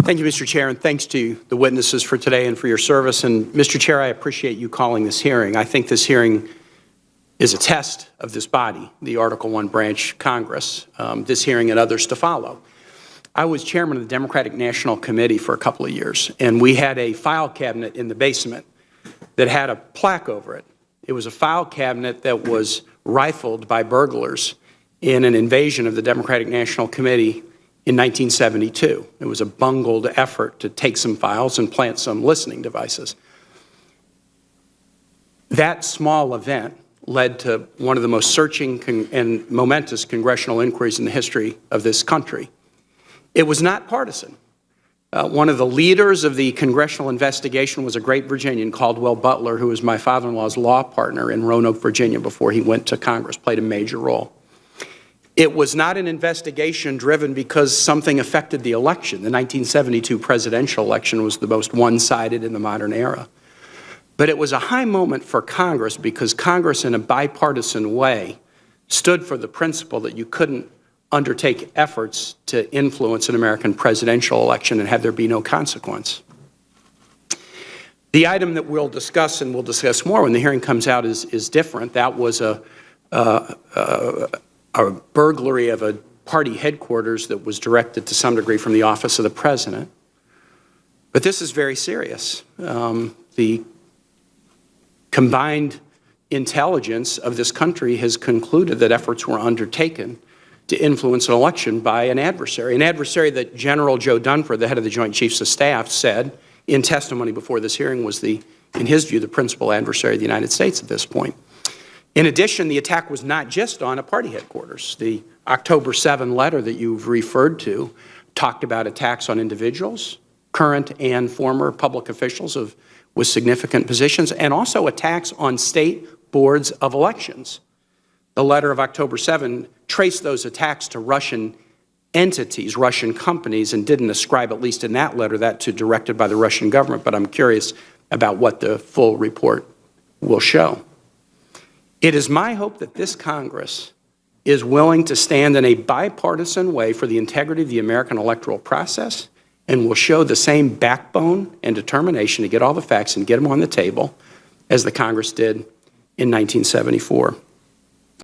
Thank you, Mr. Chair, and thanks to the witnesses for today and for your service. And, Mr. Chair, I appreciate you calling this hearing. I think this hearing is a test of this body, the Article I branch Congress, this hearing and others to follow. I was chairman of the Democratic National Committee for a couple of years, and we had a file cabinet in the basement that had a plaque over it. It was a file cabinet that was rifled by burglars in an invasion of the Democratic National Committee in 1972. It was a bungled effort to take some files and plant some listening devices. That small event led to one of the most searching and momentous congressional inquiries in the history of this country. It was not partisan. One of the leaders of the congressional investigation was a great Virginian, Caldwell Butler, who was my father-in-law's law partner in Roanoke, Virginia, before he went to Congress, played a major role. It was not an investigation driven because something affected the election. The 1972 presidential election was the most one-sided in the modern era. But it was a high moment for Congress because Congress, in a bipartisan way, stood for the principle that you couldn't undertake efforts to influence an American presidential election and have there be no consequence. The item that we'll discuss, and we'll discuss more when the hearing comes out, is different. That was a burglary of a party headquarters that was directed to some degree from the office of the president. But this is very serious. The combined intelligence of this country has concluded that efforts were undertaken to influence an election by an adversary that General Joe Dunford, the head of the Joint Chiefs of Staff, said in testimony before this hearing was in his view, the principal adversary of the United States at this point. In addition, the attack was not just on a party headquarters. The October 7 letter that you've referred to talked about attacks on individuals, current and former public officials with significant positions, and also attacks on state boards of elections. The letter of October 7 traced those attacks to Russian entities, Russian companies, and didn't ascribe, at least in that letter, that to directed by the Russian government, but I'm curious about what the full report will show. It is my hope that this Congress is willing to stand in a bipartisan way for the integrity of the American electoral process and will show the same backbone and determination to get all the facts and get them on the table as the Congress did in 1974.